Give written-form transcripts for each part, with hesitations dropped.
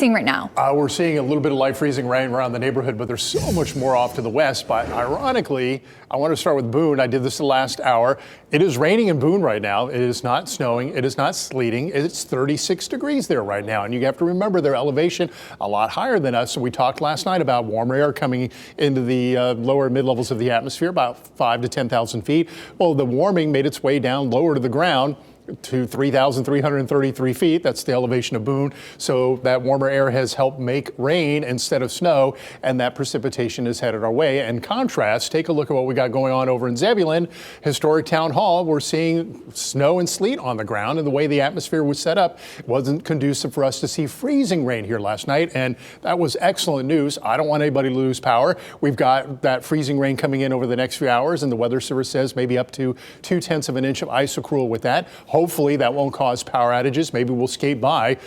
seeing right now? We're seeing a little bit of light freezing rain around the neighborhood, but there's so much more off to the west. But ironically, I want to start with Boone. I did this the last hour. It is raining in Boone right now. It is not snowing. It is not sleeting. It's 36 degrees there right now. And you have to remember their elevation a lot higher than us. So we talked last night about warmer air coming into the lower mid-levels of the atmosphere, about 5 to 10,000 feet. Well, the warming made its way down lower to the ground to 3,333 feet. That's the elevation of Boone. So that warmer air has helped make rain instead of snow, and that precipitation is headed our way. In contrast, take a look at what we got going on over in Zebulon. Historic Town Hall, we're seeing snow and sleet on the ground, and the way the atmosphere was set up wasn't conducive for us to see freezing rain here last night, and that was excellent news. I don't want anybody to lose power. We've got that freezing rain coming in over the next few hours, and the Weather Service says maybe up to 0.2 of an inch of ice accrual with that. Hopefully that won't cause power outages. Maybe we'll skate by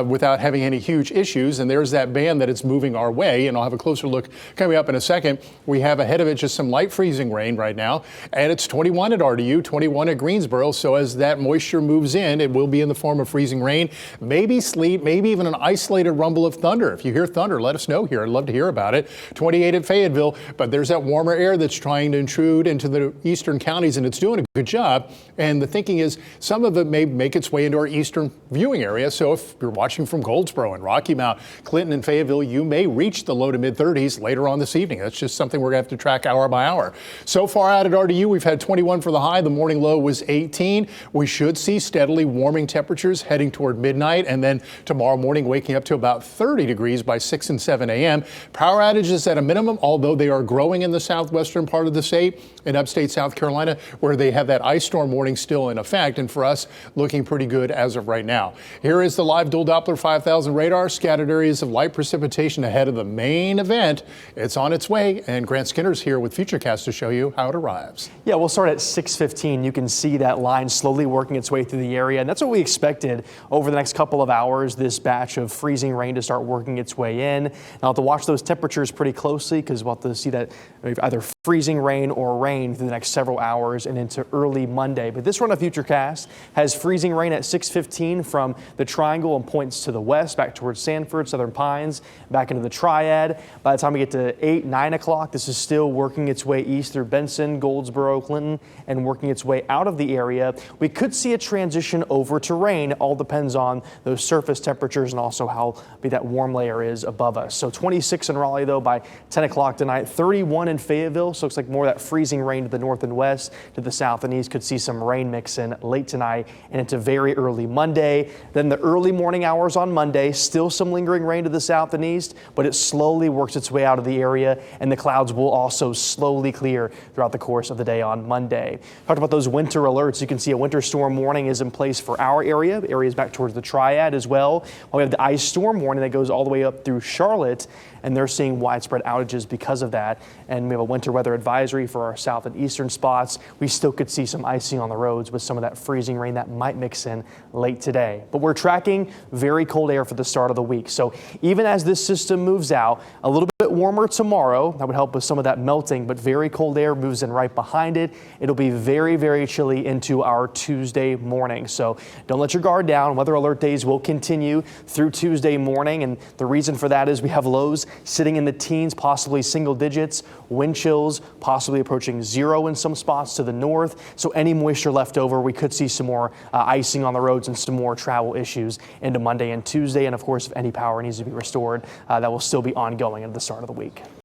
without having any huge issues. And there's that band that it's moving our way. And I'll have a closer look coming up in a second. We have ahead of it just some light freezing rain right now. And it's 21 at RDU, 21 at Greensboro. So as that moisture moves in, it will be in the form of freezing rain, maybe sleet, maybe even an isolated rumble of thunder. If you hear thunder, let us know here. I'd love to hear about it. 28 at Fayetteville. But there's that warmer air that's trying to intrude into the eastern counties, and it's doing a good job. And the thinking is some of it may make its way into our eastern viewing area. So if you're watching from Goldsboro and Rocky Mount, Clinton and Fayetteville, you may reach the low to mid 30s later on this evening. That's just something we're going to have to track hour by hour. So far out at RDU, we've had 21 for the high. The morning low was 18. We should see steadily warming temperatures heading toward midnight, and then tomorrow morning waking up to about 30 degrees by 6 and 7 a.m. Power outages at a minimum, although they are growing in the southwestern part of the state, in upstate South Carolina, where they have that ice storm warning still in effect. And for us, looking pretty good as of right now. Here is the live dual Doppler 5000 radar. Scattered areas of light precipitation ahead of the main event. It's on its way, and Grant Skinner's here with Futurecast to show you how it arrives. Yeah, we'll start at 6:15. You can see that line slowly working its way through the area, and that's what we expected over the next couple of hours, this batch of freezing rain to start working its way in. Now, I'll have to watch those temperatures pretty closely because we'll have to see that either freezing rain or rain through the next several hours and into early Monday. But this run of Futurecast has freezing rain at 6:15 from the Triangle and points to the west, back towards Sanford, Southern Pines, back into the Triad. By the time we get to 8, 9 o'clock, this is still working its way east through Benson, Goldsboro, Clinton, and working its way out of the area. We could see a transition over to rain. All depends on those surface temperatures and also how big that warm layer is above us. So 26 in Raleigh, though, by 10 o'clock tonight, 31 in Fayetteville. So it looks like more of that freezing rain to the north and west. To the south and east, could see some rain mix in late tonight and into very early Monday. Then the early morning hours on Monday, still some lingering rain to the south and east, but it slowly works its way out of the area, and the clouds will also slowly clear throughout the course of the day on Monday. Talked about those winter alerts. You can see a winter storm warning is in place for our area, areas back towards the Triad as well. We have the ice storm warning that goes all the way up through Charlotte, and they're seeing widespread outages because of that. And we have a winter weather advisory for our south and eastern spots. We still could see some icing on the roads with some of that freezing rain that might mix in late today. But we're tracking very cold air for the start of the week. So even as this system moves out, a little bit warmer tomorrow, that would help with some of that melting, but very cold air moves in right behind it. It'll be very, very chilly into our Tuesday morning. So don't let your guard down. Weather alert days will continue through Tuesday morning. And the reason for that is we have lows sitting in the teens, possibly single digits, wind chills possibly approaching 0 in some spots to the north. So any moisture left over, we could see some more icing on the roads and some more travel issues into Monday and Tuesday. And of course, if any power needs to be restored, that will still be ongoing at the start of the week.